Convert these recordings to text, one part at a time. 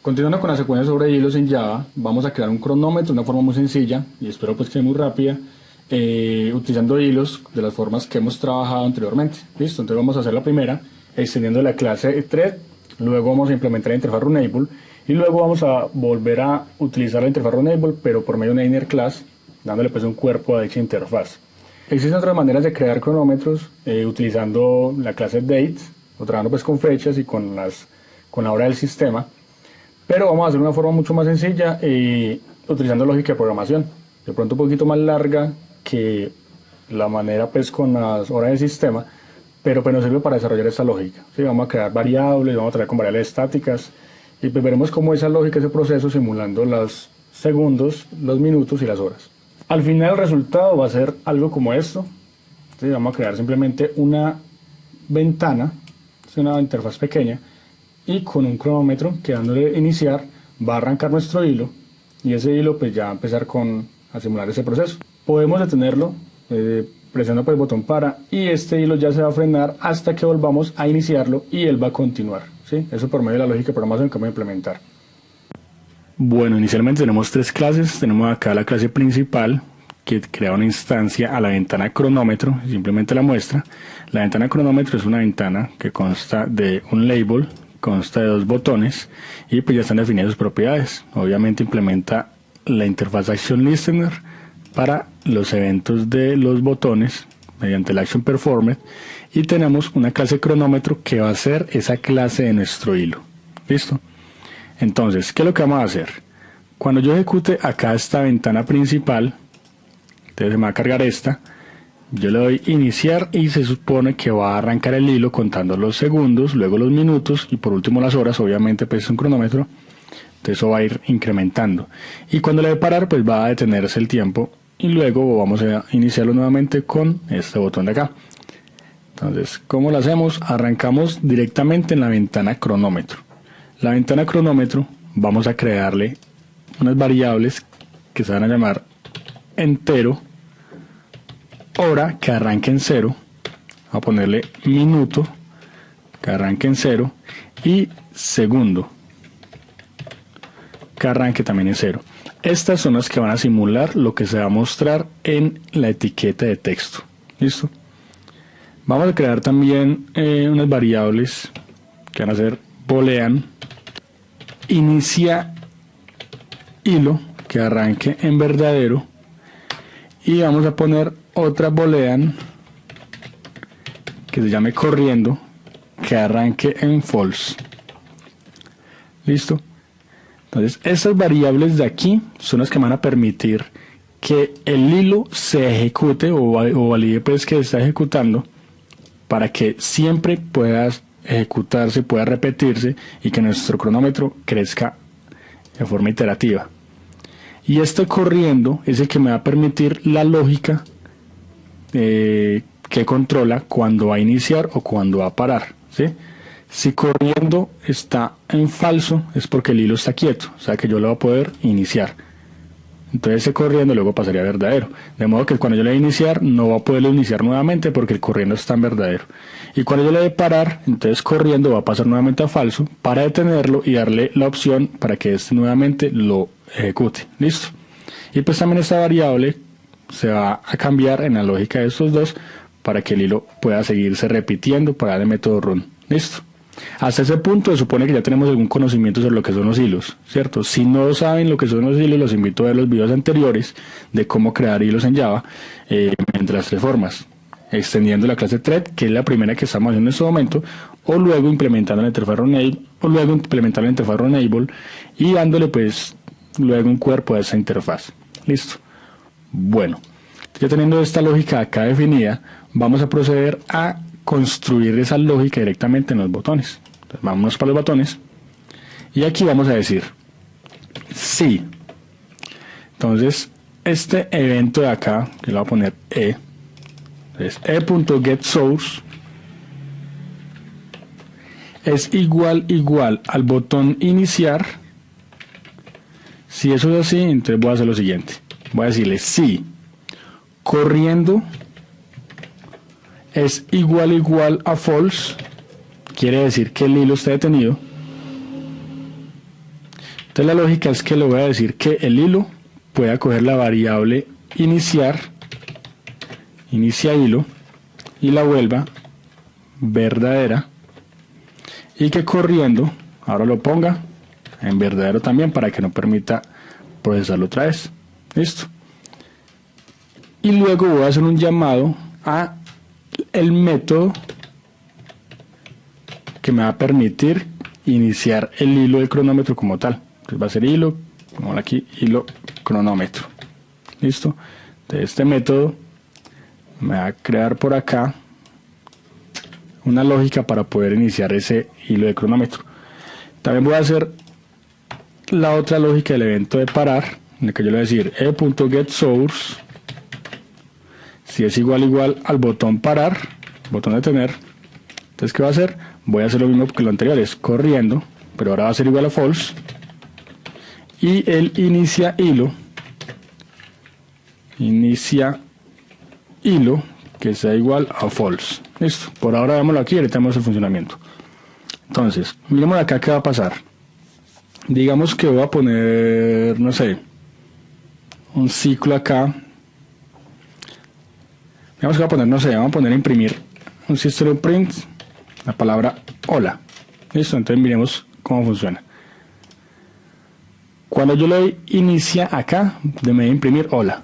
Continuando con la secuencia sobre hilos en Java, vamos a crear un cronómetro de una forma muy sencilla y espero pues que sea muy rápida, utilizando hilos de las formas que hemos trabajado anteriormente. Listo, entonces vamos a hacer la primera extendiendo la clase thread, luego vamos a implementar la interfaz runable y luego vamos a volver a utilizar la interfaz runable pero por medio de una inner class, dándole pues un cuerpo a dicha interfaz. Existen otras maneras de crear cronómetros utilizando la clase date o trabajando pues con fechas y con la hora del sistema. Pero vamos a hacer una forma mucho más sencilla utilizando lógica de programación. De pronto un poquito más larga que la manera pues con las horas del sistema, pero pues nos sirve para desarrollar esta lógica. ¿Sí? Vamos a crear variables, vamos a traer con variables estáticas y pues veremos cómo esa lógica, ese proceso simulando los segundos, los minutos y las horas. Al final el resultado va a ser algo como esto. ¿Sí? Vamos a crear simplemente una ventana, es una interfaz pequeña, y con un cronómetro que dándole iniciar va a arrancar nuestro hilo y ese hilo pues ya va a empezar a simular ese proceso. Podemos detenerlo presionando por el botón para y este hilo ya se va a frenar hasta que volvamos a iniciarlo y él va a continuar. ¿Sí? Eso por medio de la lógica de programación que vamos a implementar. Bueno, inicialmente tenemos tres clases. Tenemos acá la clase principal que crea una instancia a la ventana cronómetro, simplemente la muestra. La ventana cronómetro es una ventana que consta de un label, consta de dos botones y pues ya están definidas sus propiedades. Obviamente implementa la interfaz Action Listener para los eventos de los botones mediante el Action Performed y tenemos una clase cronómetro que va a ser esa clase de nuestro hilo. ¿Listo? Entonces, ¿qué es lo que vamos a hacer? Cuando yo ejecute acá esta ventana principal, entonces se me va a cargar esta. Yo le doy iniciar y se supone que va a arrancar el hilo contando los segundos, luego los minutos y por último las horas. Obviamente pues es un cronómetro, entonces eso va a ir incrementando. Y cuando le dé parar pues va a detenerse el tiempo y luego vamos a iniciarlo nuevamente con este botón de acá. Entonces, ¿cómo lo hacemos? Arrancamos directamente en la ventana cronómetro. La ventana cronómetro vamos a crearle unas variables que se van a llamar entero, hora que arranque en 0, a ponerle minuto que arranque en 0 y segundo que arranque también en 0. Estas son las que van a simular lo que se va a mostrar en la etiqueta de texto. ¿Listo? Vamos a crear también unas variables que van a ser boolean inicia hilo que arranque en verdadero y vamos a poner otra boolean que se llame corriendo que arranque en false. ¿Listo? Entonces estas variables de aquí son las que van a permitir que el hilo se ejecute o valide pues que se está ejecutando para que siempre pueda ejecutarse, pueda repetirse y que nuestro cronómetro crezca de forma iterativa. Y este corriendo es el que me va a permitir la lógica que controla cuando va a iniciar o cuando va a parar. ¿Sí? Si corriendo está en falso es porque el hilo está quieto, o sea que yo lo voy a poder iniciar. Entonces ese corriendo luego pasaría a verdadero. De modo que cuando yo le dé iniciar no va a poderlo iniciar nuevamente porque el corriendo está en verdadero. Y cuando yo le dé parar, entonces corriendo va a pasar nuevamente a falso para detenerlo y darle la opción para que este nuevamente lo ejecute. ¿Listo? Y pues también esta variable se va a cambiar en la lógica de estos dos para que el hilo pueda seguirse repitiendo para el método run. ¿Listo? Hasta ese punto se supone que ya tenemos algún conocimiento sobre lo que son los hilos, ¿cierto? Si no saben lo que son los hilos, los invito a ver los videos anteriores de cómo crear hilos en Java entre las tres formas, extendiendo la clase thread, que es la primera que estamos haciendo en este momento, o luego implementando la interfaz runable, y dándole pues luego un cuerpo a esa interfaz. Listo. Bueno, ya teniendo esta lógica acá definida, vamos a proceder a construir esa lógica directamente en los botones. Entonces, vámonos para los botones y aquí vamos a decir sí. Entonces este evento de acá, que le voy a poner es e.getSource, es igual al botón iniciar. Si eso es así, entonces voy a hacer lo siguiente, voy a decirle sí corriendo es igual a false, quiere decir que el hilo está detenido. Entonces la lógica es que le voy a decir que el hilo pueda coger la variable inicia hilo, y la vuelva verdadera, y que corriendo ahora lo ponga en verdadero también para que no permita procesarlo otra vez. Listo. Y luego voy a hacer un llamado a el método que me va a permitir iniciar el hilo del cronómetro como tal. Entonces va a ser hilo, como aquí, hilo cronómetro. Listo. Entonces este método me va a crear por acá una lógica para poder iniciar ese hilo de cronómetro. También voy a hacer la otra lógica del evento de parar, en el que yo le voy a decir e.getSource, si es igual al botón parar, botón detener. Entonces ¿qué va a hacer? Voy a hacer lo mismo que lo anterior, es corriendo, pero ahora va a ser igual a false, y el inicia hilo que sea igual a false. Listo, por ahora démoslo aquí y ahorita vemos el funcionamiento. Entonces, miremos acá qué va a pasar. Digamos que voy a poner, no sé, un ciclo acá. Digamos que voy a poner, no sé, vamos a poner imprimir un system.print la palabra hola. Listo, entonces miremos cómo funciona. Cuando yo le doy inicia acá, me voy a imprimir hola.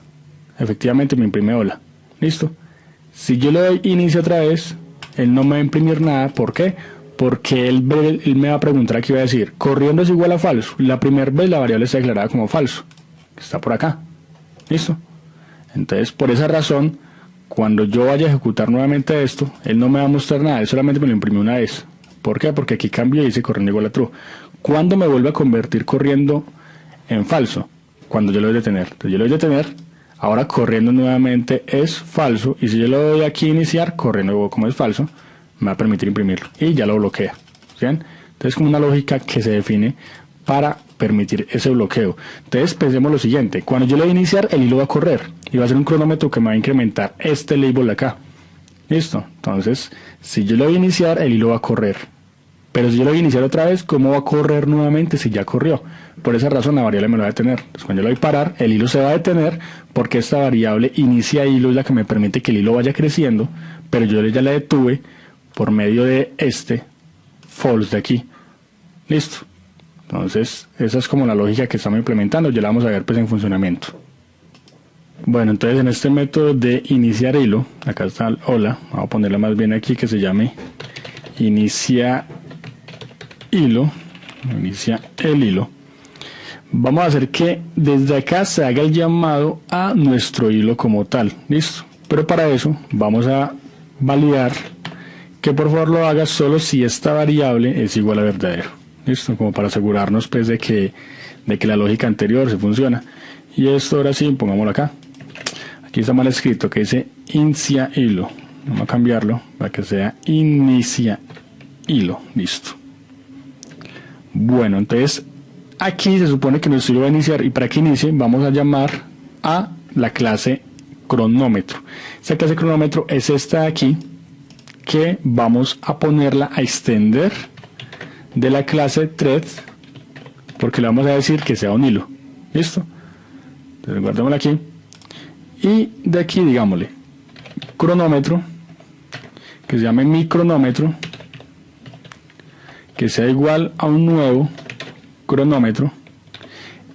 Efectivamente me imprime hola. Listo. Si yo le doy inicio otra vez, él no me va a imprimir nada. ¿Por qué? Porque él me va a preguntar aquí, va a decir, corriendo es igual a falso. La primera vez la variable está declarada como falso. Está por acá. ¿Listo? Entonces, por esa razón, cuando yo vaya a ejecutar nuevamente esto, él no me va a mostrar nada. Él solamente me lo imprimió una vez. ¿Por qué? Porque aquí cambio y dice corriendo igual a true. ¿Cuándo me vuelve a convertir corriendo en falso? Cuando yo lo doy detener. Entonces yo lo doy detener. Ahora corriendo nuevamente es falso, y si yo le doy aquí iniciar, corriendo como es falso, me va a permitir imprimirlo y ya lo bloquea. ¿Bien? Entonces como una lógica que se define para permitir ese bloqueo. Entonces pensemos lo siguiente, cuando yo le doy iniciar, el hilo va a correr y va a ser un cronómetro que me va a incrementar este label de acá. ¿Listo? Entonces si yo le doy iniciar, el hilo va a correr. Pero si yo lo voy a iniciar otra vez, ¿cómo va a correr nuevamente si ya corrió? Por esa razón la variable me lo va a detener. Entonces cuando yo le doy parar, el hilo se va a detener porque esta variable inicia hilo es la que me permite que el hilo vaya creciendo, pero yo ya la detuve por medio de este false de aquí. Listo. Entonces esa es como la lógica que estamos implementando. Ya la vamos a ver pues en funcionamiento. Bueno, entonces en este método de iniciar hilo, acá está el hola, vamos a ponerla más bien aquí que se llame inicia el hilo. Vamos a hacer que desde acá se haga el llamado a nuestro hilo como tal. Listo. Pero para eso vamos a validar que por favor lo haga solo si esta variable es igual a verdadero. Listo, como para asegurarnos pues de que la lógica anterior se funciona. Y esto ahora sí, pongámoslo acá. Aquí está mal escrito, que dice inicia hilo. Vamos a cambiarlo para que sea inicia hilo. Listo. Bueno, entonces aquí se supone que nuestro hilo va a iniciar, y para que inicie vamos a llamar a la clase cronómetro. Esta clase cronómetro es esta de aquí, que vamos a ponerla a extender de la clase thread, porque le vamos a decir que sea un hilo. ¿Listo? Entonces guardémosla aquí, y de aquí digámosle cronómetro, que se llame mi cronómetro, que sea igual a un nuevo cronómetro,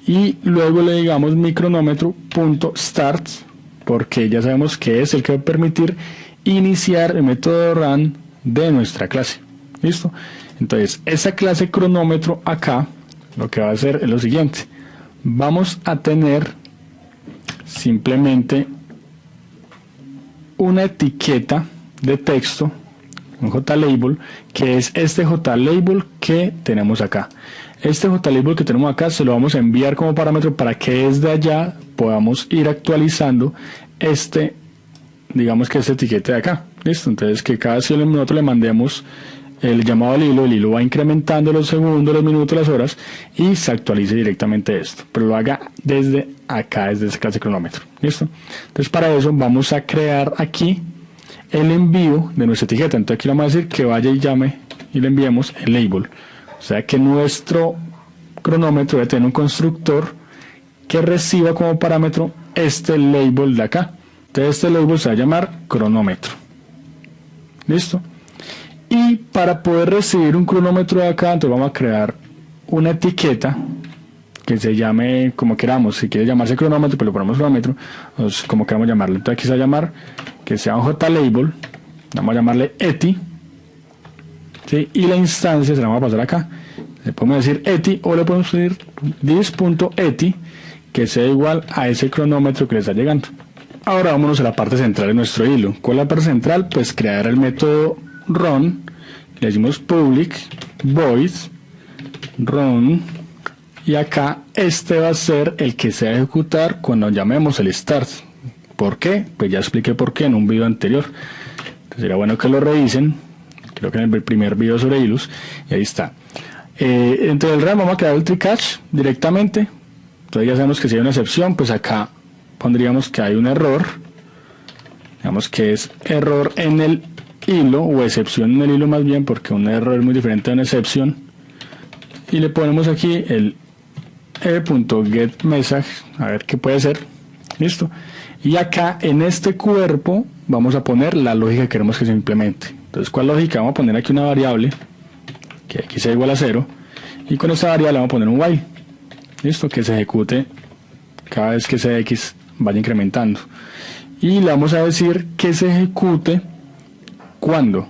y luego le digamos mi cronómetro.start, porque ya sabemos que es el que va a permitir iniciar el método run de nuestra clase. ¿Listo? Entonces esa clase cronómetro acá lo que va a hacer es lo siguiente: vamos a tener simplemente una etiqueta de texto, un JLabel, que es este JLabel que tenemos acá. Este JLabel que tenemos acá se lo vamos a enviar como parámetro para que desde allá podamos ir actualizando digamos que esta etiqueta de acá. Listo, entonces que cada vez que nosotros le mandemos el llamado al hilo, el hilo va incrementando los segundos, los minutos, las horas y se actualice directamente esto, pero lo haga desde acá, desde esa clase cronómetro. ¿Listo? Entonces para eso vamos a crear aquí el envío de nuestra etiqueta. Entonces aquí le vamos a decir que vaya y llame y le enviemos el label. O sea que nuestro cronómetro debe tener un constructor que reciba como parámetro este label de acá. Entonces este label se va a llamar cronómetro. ¿Listo? Y para poder recibir un cronómetro de acá, entonces vamos a crear una etiqueta que se llame como queramos. Si quiere llamarse cronómetro, pues le ponemos cronómetro, como queramos llamarlo. Entonces aquí se va a llamar que sea un JLabel, vamos a llamarle eti, ¿sí? Y la instancia se la vamos a pasar acá. Le podemos decir eti o le podemos decir this.eti, que sea igual a ese cronómetro que le está llegando. Ahora vámonos a la parte central de nuestro hilo. ¿Cuál es la parte central? Pues crear el método run, le decimos public void run, y acá este va a ser el que se va a ejecutar cuando llamemos el start. ¿Por qué? Pues ya expliqué por qué en un video anterior. Entonces sería bueno que lo revisen, creo que en el primer video sobre hilos, y ahí está. Dentro del run vamos a crear el try catch directamente. Entonces ya sabemos que si hay una excepción, pues acá pondríamos que hay un error, digamos que es error en el hilo, o excepción en el hilo más bien, porque un error es muy diferente a una excepción, y le ponemos aquí el e.getMessage, a ver qué puede ser. Listo. Y acá en este cuerpo vamos a poner la lógica que queremos que se implemente. Entonces, ¿cuál lógica? Vamos a poner aquí una variable que aquí sea igual a 0, y con esta variable vamos a poner un while. Listo, que se ejecute cada vez que ese x vaya incrementando, y le vamos a decir que se ejecute cuando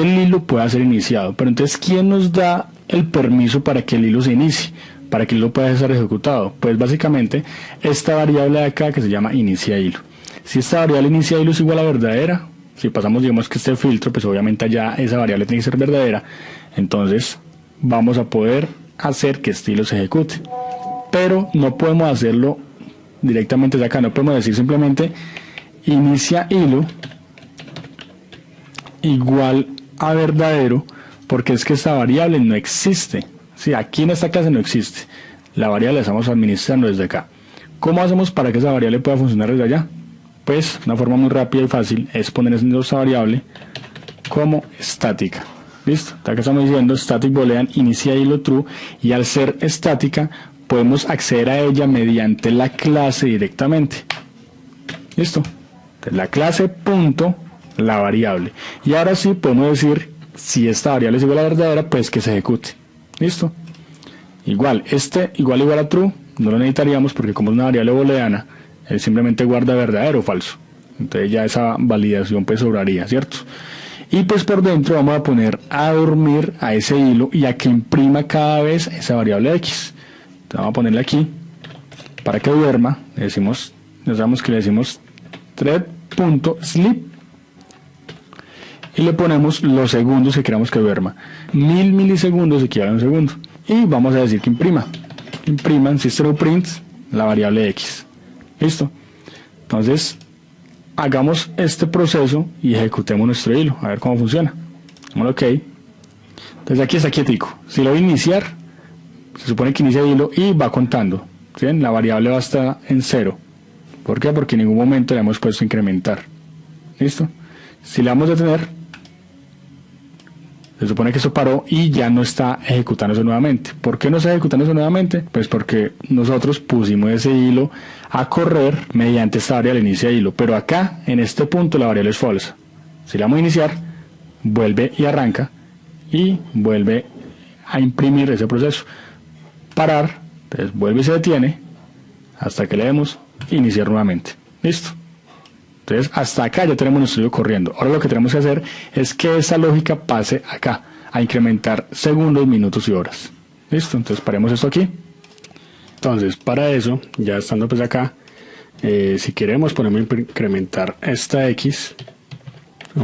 el hilo pueda ser iniciado. Pero entonces, ¿quién nos da el permiso para que el hilo se inicie, para que el hilo pueda ser ejecutado? Pues básicamente esta variable de acá que se llama inicia hilo. Si esta variable inicia hilo es igual a verdadera, si pasamos, digamos, que este filtro, pues obviamente ya esa variable tiene que ser verdadera. Entonces vamos a poder hacer que este hilo se ejecute, pero no podemos hacerlo directamente de acá. No podemos decir simplemente inicia hilo igual a verdadero, porque es que esta variable no existe. Sí, aquí en esta clase no existe. La variable la estamos administrando desde acá. ¿Cómo hacemos para que esa variable pueda funcionar desde allá? Pues una forma muy rápida y fácil es poner esa variable como estática. Listo, acá estamos diciendo static boolean inicia hilo true, y al ser estática podemos acceder a ella mediante la clase directamente. Listo, entonces, la clase punto la variable, y ahora sí podemos decir si esta variable es igual a verdadera, pues que se ejecute. Listo, igual igual a true no lo necesitaríamos, porque como es una variable booleana, él simplemente guarda verdadero o falso. Entonces ya esa validación pues sobraría, ¿cierto? Y pues por dentro vamos a poner a dormir a ese hilo y a que imprima cada vez esa variable x. Entonces vamos a ponerle aquí para que duerma. Nos que le decimos thread.sleep y le ponemos los segundos que queramos que duerma. 1000 milisegundos equivale a un segundo. Y vamos a decir que imprima en system.print la variable x. Listo. Entonces hagamos este proceso y ejecutemos nuestro hilo, a ver cómo funciona. Dámosle OK. Entonces aquí está quietico. Si lo voy a iniciar, se supone que inicia el hilo y va contando. ¿Sí? La variable va a estar en 0. ¿Por qué? Porque en ningún momento le hemos puesto incrementar. ¿Listo? Si le damos a detener, se supone que eso paró y ya no está ejecutándose nuevamente. ¿Por qué no está ejecutándose nuevamente? Pues porque nosotros pusimos ese hilo a correr mediante esta variable inicia hilo, pero acá en este punto la variable es falsa. Si le damos a iniciar, vuelve y arranca y vuelve a imprimir ese proceso. Parar, entonces vuelve y se detiene hasta que le demos iniciar nuevamente. Listo. Entonces hasta acá ya tenemos nuestro hilo corriendo. Ahora lo que tenemos que hacer es que esa lógica pase acá a incrementar segundos, minutos y horas. Listo, entonces paremos esto aquí. Entonces para eso, ya estando pues acá, si queremos podemos incrementar esta x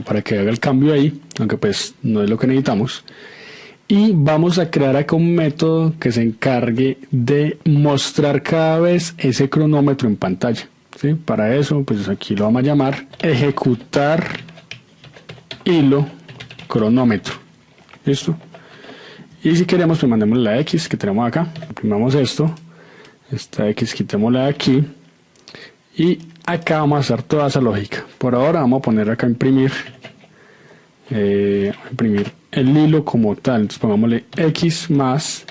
para que haga el cambio ahí, aunque pues no es lo que necesitamos. Y vamos a crear acá un método que se encargue de mostrar cada vez ese cronómetro en pantalla. ¿Sí? Para eso, pues aquí lo vamos a llamar ejecutar hilo cronómetro. ¿Listo? Y si queremos, pues mandemos la X que tenemos acá. Imprimamos esto. Esta X quitémosla de aquí. Y acá vamos a hacer toda esa lógica. Por ahora vamos a poner acá imprimir. Imprimir el hilo como tal. Entonces pongámosle X más.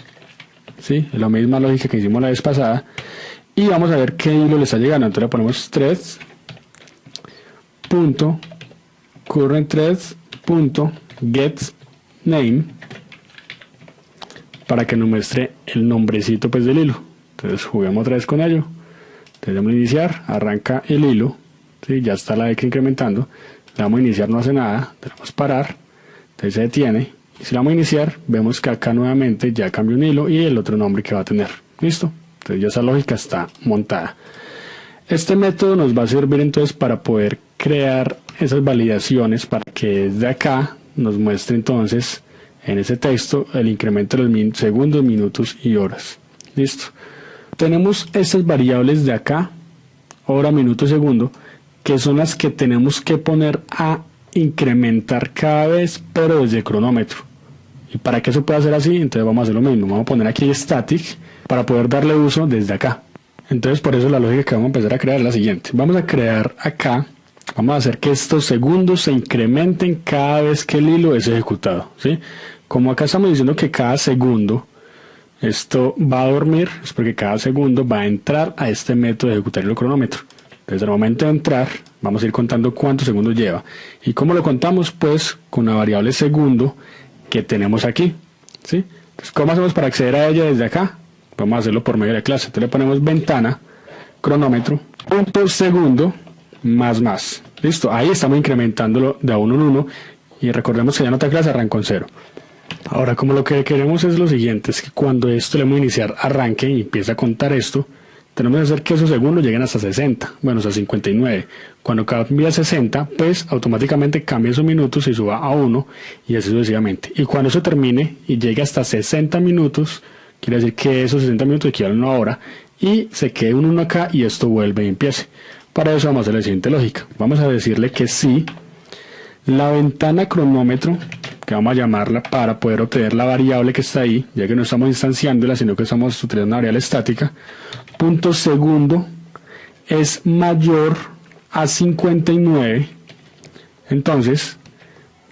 ¿Sí? Es la misma lógica que hicimos la vez pasada. Y vamos a ver qué hilo le está llegando. Entonces le ponemos threads. Current threads. Get name. Para que nos muestre el nombrecito pues del hilo. Entonces juguemos otra vez con ello. Entonces damos a iniciar, arranca el hilo, ¿sí? Ya está la X incrementando. Le damos a iniciar, no hace nada, le damos a parar, entonces se detiene. Y si le damos a iniciar, vemos que acá nuevamente ya cambia un hilo y el otro nombre que va a tener. ¿Listo? Entonces ya esa lógica está montada. Este método nos va a servir entonces para poder crear esas validaciones para que desde acá nos muestre entonces en ese texto el incremento de los segundos, minutos y horas. Listo. Tenemos estas variables de acá, hora, minuto, segundo, que son las que tenemos que poner a incrementar cada vez, pero desde el cronómetro. Y para que eso pueda ser así, entonces vamos a hacer lo mismo. Vamos a poner aquí static para poder darle uso desde acá. Entonces por eso la lógica que vamos a empezar a crear es la siguiente. Vamos a crear acá, vamos a hacer que estos segundos se incrementen cada vez que el hilo es ejecutado, ¿sí? Como acá estamos diciendo que cada segundo esto va a dormir, es porque cada segundo va a entrar a este método de ejecutar el cronómetro. Desde el momento de entrar, vamos a ir contando cuántos segundos lleva. ¿Y cómo lo contamos? Pues con la variable segundo que tenemos aquí, ¿sí? Entonces, ¿cómo hacemos para acceder a ella desde acá? Vamos a hacerlo por medio de la clase. Entonces le ponemos ventana, cronómetro, punto segundo, más. Listo, ahí estamos incrementándolo de a uno en uno. Y recordemos que ya en otra clase arrancó en 0. Ahora, como lo que queremos es lo siguiente, es que cuando esto le vamos a iniciar arranque y empieza a contar esto, tenemos que hacer que esos segundos lleguen hasta 60, bueno, hasta 59. Cuando cambia a 60, pues automáticamente cambia esos minutos y suba a 1 y así sucesivamente. Y cuando eso termine y llegue hasta 60 minutos, quiere decir que esos 60 minutos equivalen a una hora y se quede un 1 acá y esto vuelve y empiece. Para eso vamos a hacer la siguiente lógica. Vamos a decirle que sí, la ventana cronómetro, que vamos a llamarla para poder obtener la variable que está ahí, ya que no estamos instanciándola, sino que estamos utilizando una variable estática, punto segundo es mayor a 59, entonces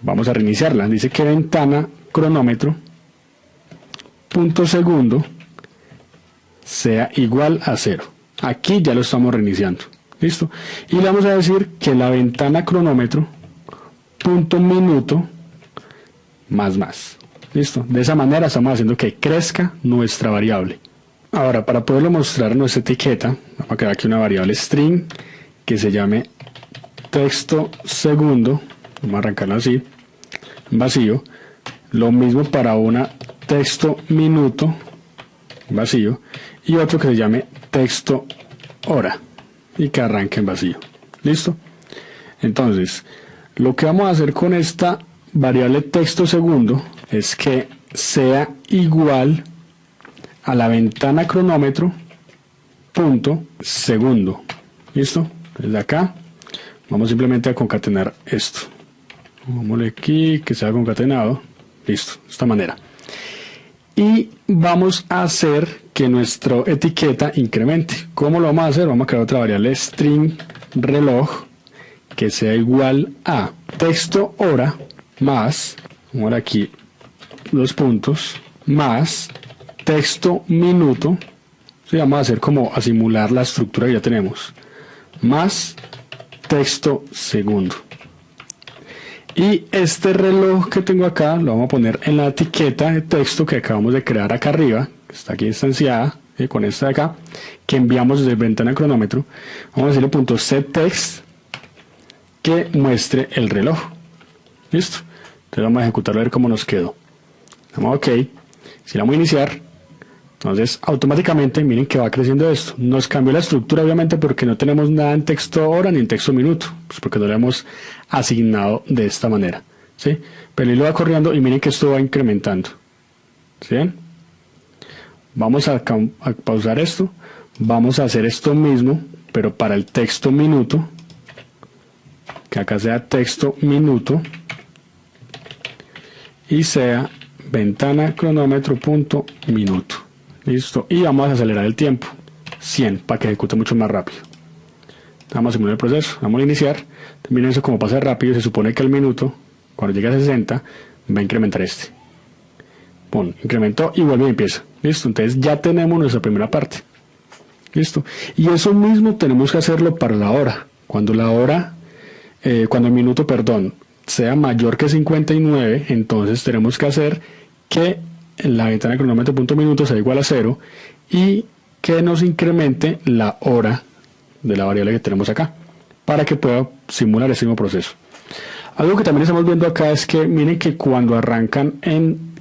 vamos a reiniciarla. Dice que ventana cronómetro punto segundo sea igual a 0. Aquí ya lo estamos reiniciando. ¿Listo? Y le vamos a decir que la ventana cronómetro punto minuto más. ¿Listo? De esa manera estamos haciendo que crezca nuestra variable. Ahora, para poderlo mostrar en nuestra etiqueta, vamos a crear aquí una variable string que se llame texto segundo. Vamos a arrancarlo así, vacío. Lo mismo para una texto minuto, vacío. Y otro que se llame texto hora y que arranque en vacío. ¿Listo? Entonces, lo que vamos a hacer con esta variable texto segundo es que sea igual a la ventana cronómetro punto segundo. ¿Listo? Desde acá vamos simplemente a concatenar esto. Vámonos aquí que sea concatenado. Listo, de esta manera. Y vamos a hacer que nuestra etiqueta incremente. ¿Cómo lo vamos a hacer? Vamos a crear otra variable string reloj que sea igual a texto hora más, vamos a aquí los puntos, más texto minuto. Sí, vamos a hacer como a simular la estructura que ya tenemos, más texto segundo. Y este reloj que tengo acá lo vamos a poner en la etiqueta de texto que acabamos de crear acá arriba, que está aquí instanciada, con esta de acá, que enviamos desde ventana cronómetro. Vamos a decirle punto setText que muestre el reloj. Listo. Entonces vamos a ejecutarlo a ver cómo nos quedó. Damos OK. Si la vamos a iniciar, entonces automáticamente miren que va creciendo esto. Nos cambió la estructura obviamente porque no tenemos nada en texto hora ni en texto minuto, pues porque no le hemos asignado de esta manera, ¿sí? Pero el hilo va corriendo y miren que esto va incrementando. ¿Sí ven? Vamos a pausar esto. Vamos a hacer esto mismo, pero para el texto minuto, que acá sea texto minuto, y sea ventana cronómetro punto minuto. Listo, y vamos a acelerar el tiempo 100 para que ejecute mucho más rápido. Vamos a simular el proceso, vamos a iniciar. Miren eso como pasa rápido. Se supone que al minuto, cuando llegue a 60, va a incrementar este. Pon, incrementó y vuelve y empieza. Listo, entonces ya tenemos nuestra primera parte. Listo, y eso mismo tenemos que hacerlo para la hora. Cuando la hora, cuando el minuto, perdón, sea mayor que 59, entonces tenemos que hacer que la ventana de cronómetro punto minuto sea igual a 0 y que nos incremente la hora de la variable que tenemos acá para que pueda simular ese mismo proceso. Algo que también estamos viendo acá es que miren que cuando arrancan en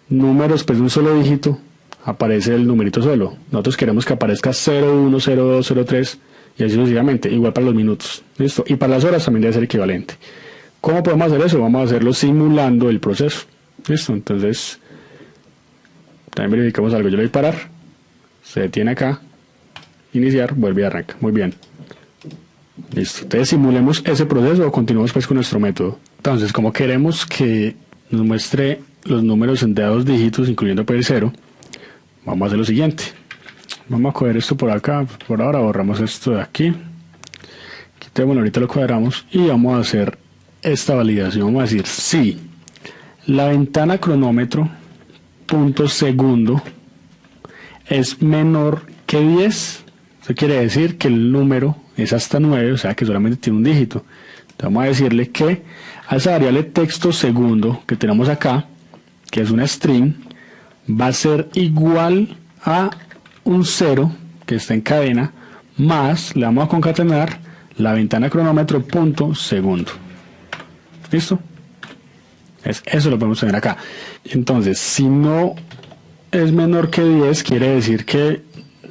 números pues de un solo dígito aparece el numerito solo. Nosotros queremos que aparezca 0, 1, 0, 2, 0, 3 y así sucesivamente, igual para los minutos. ¿Listo? Y para las horas también debe ser equivalente. ¿Cómo podemos hacer eso? Vamos a hacerlo simulando el proceso. ¿Listo? Entonces también verificamos algo. Yo le doy parar, se detiene acá, iniciar, vuelve y arranca. Muy bien. Listo. Entonces simulemos ese proceso o continuamos pues con nuestro método. Entonces, como queremos que nos muestre los números de 2 dígitos, incluyendo pues el 0, vamos a hacer lo siguiente. Vamos a coger esto por acá, por ahora borramos esto de aquí. Quitémoslo, ahorita lo cuadramos y vamos a hacer esta validación. Vamos a decir si la ventana cronómetro punto segundo es menor que 10, eso quiere decir que el número es hasta 9, o sea que solamente tiene un dígito. Entonces vamos a decirle que a esa variable texto segundo que tenemos acá, que es una string, va a ser igual a un 0 que está en cadena, más le vamos a concatenar la ventana cronómetro punto segundo. ¿Listo? Eso lo podemos tener acá. Entonces, si no es menor que 10, quiere decir que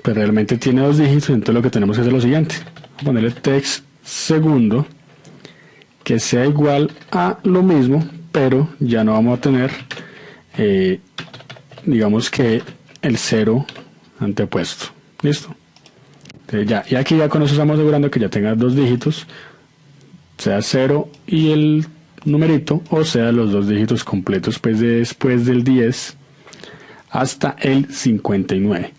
pues, realmente tiene 2 dígitos. Entonces lo que tenemos que hacer es lo siguiente: ponerle text segundo que sea igual a lo mismo, pero ya no vamos a tener digamos que el 0 antepuesto. ¿Listo? Entonces ya, y aquí ya con eso estamos asegurando que ya tenga 2 dígitos, sea 0 y el numerito, o sea los 2 dígitos completos pues después del 10 hasta el 59.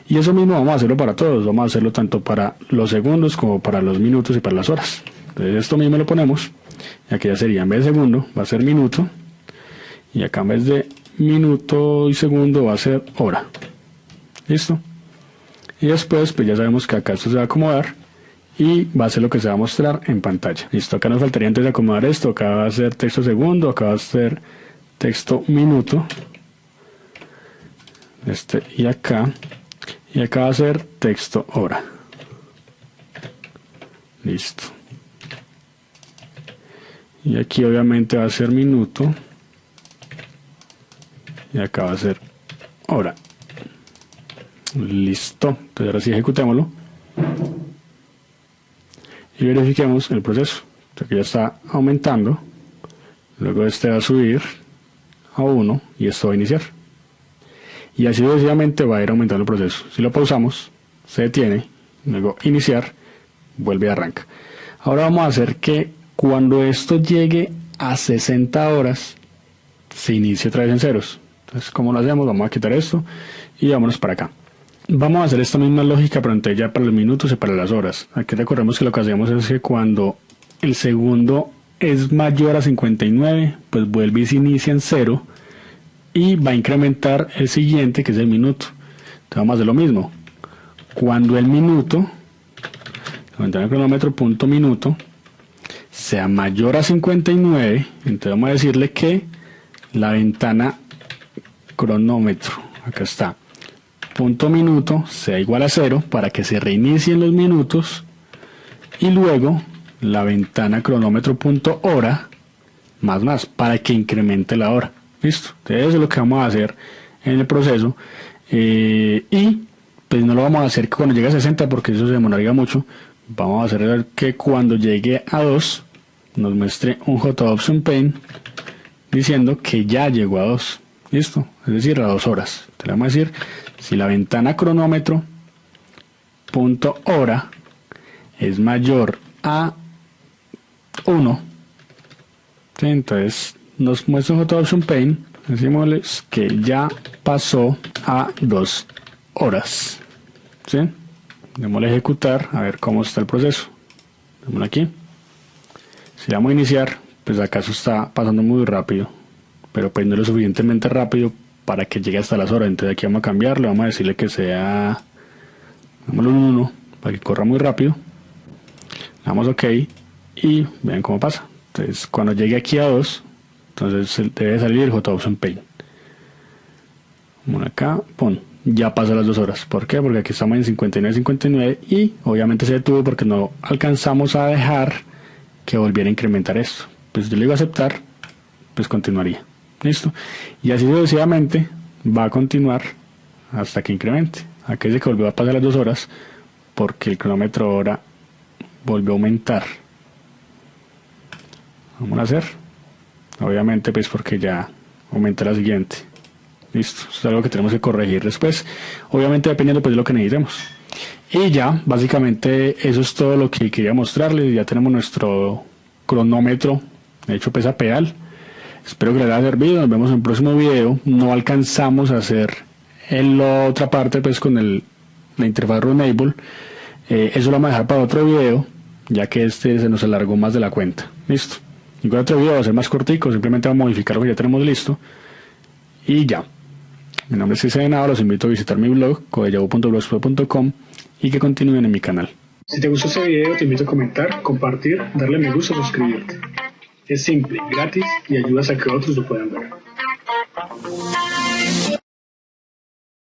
Y eso mismo vamos a hacerlo para todos. Vamos a hacerlo tanto para los segundos como para los minutos y para las horas. Entonces esto mismo lo ponemos, y aquí ya sería, en vez de segundo va a ser minuto, y acá en vez de minuto y segundo va a ser hora. ¿Listo? Y después pues ya sabemos que acá esto se va a acomodar y va a ser lo que se va a mostrar en pantalla. Listo, acá nos faltaría antes de acomodar esto. Acá va a ser texto segundo, acá va a ser texto minuto, y acá va a ser texto hora. Listo. Y aquí obviamente va a ser minuto, y acá va a ser hora. Listo. Entonces ahora sí ejecutémoslo y verifiquemos el proceso. Aquí ya está aumentando, luego este va a subir a 1 y esto va a iniciar, y así sucesivamente va a ir aumentando el proceso. Si lo pausamos, se detiene, luego iniciar, vuelve y arranca. Ahora vamos a hacer que cuando esto llegue a 60 horas se inicie otra vez en ceros. Entonces, ¿cómo lo hacemos? Vamos a quitar esto y vámonos para acá. Vamos a hacer esta misma lógica, pero entonces ya para los minutos y para las horas. Aquí recordemos que lo que hacemos es que cuando el segundo es mayor a 59, pues vuelve y se inicia en 0 y va a incrementar el siguiente, que es el minuto. Entonces vamos a hacer lo mismo. Cuando el minuto, la ventana de cronómetro punto minuto, sea mayor a 59, entonces vamos a decirle que la ventana cronómetro, acá está, punto minuto, sea igual a 0 para que se reinicien los minutos, y luego la ventana cronómetro punto hora más para que incremente la hora. Listo. Entonces eso es lo que vamos a hacer en el proceso, y pues no lo vamos a hacer cuando llegue a 60 porque eso se demoraría mucho. Vamos a hacer que cuando llegue a 2 nos muestre un JOption pane diciendo que ya llegó a 2. Listo, es decir, a 2 horas. Te vamos a decir si la ventana cronómetro punto hora es mayor a 1, ¿sí? Entonces nos muestra un Option Pane, decimos que ya pasó a 2 horas. ¿Sí? Démosle a ejecutar, a ver cómo está el proceso. Démosle aquí. Si le damos a iniciar, pues acaso está pasando muy rápido, pero pues no es lo suficientemente rápido para que llegue hasta las horas. Entonces aquí vamos a cambiarle, vamos a decirle que sea, dámosle un 1 para que corra muy rápido. Le damos OK y vean cómo pasa. Entonces cuando llegue aquí a 2, entonces debe salir el JOption Pane. Vamos acá, pon, ya pasó las 2 horas. ¿Por qué? Porque aquí estamos en 59.59 y obviamente se detuvo porque no alcanzamos a dejar que volviera a incrementar esto. Pues yo le digo aceptar, pues continuaría. ¿Listo? Y así sucesivamente va a continuar hasta que incremente. Aquí dice que volvió a pasar las 2 horas porque el cronómetro ahora volvió a aumentar. Vamos a hacer. Obviamente pues porque ya aumenta la siguiente. Listo, eso es algo que tenemos que corregir después. Obviamente dependiendo pues de lo que necesitemos. Y ya, básicamente eso es todo lo que quería mostrarles. Ya tenemos nuestro cronómetro, de hecho pesa pedal. Espero que les haya servido, nos vemos en el próximo video. No alcanzamos a hacer en la otra parte pues con la interfaz Runable. Eso lo vamos a dejar para otro video, ya que este se nos alargó más de la cuenta. Listo. Y con otro video va a ser más cortico, simplemente vamos a modificar lo que ya tenemos listo. Y ya. Mi nombre es Cristian Henao, los invito a visitar mi blog, codeyahoo.blogspot.com, y que continúen en mi canal. Si te gustó este video, te invito a comentar, compartir, darle me gusta, suscribirte. Es simple, gratis y ayudas a que otros lo puedan ver.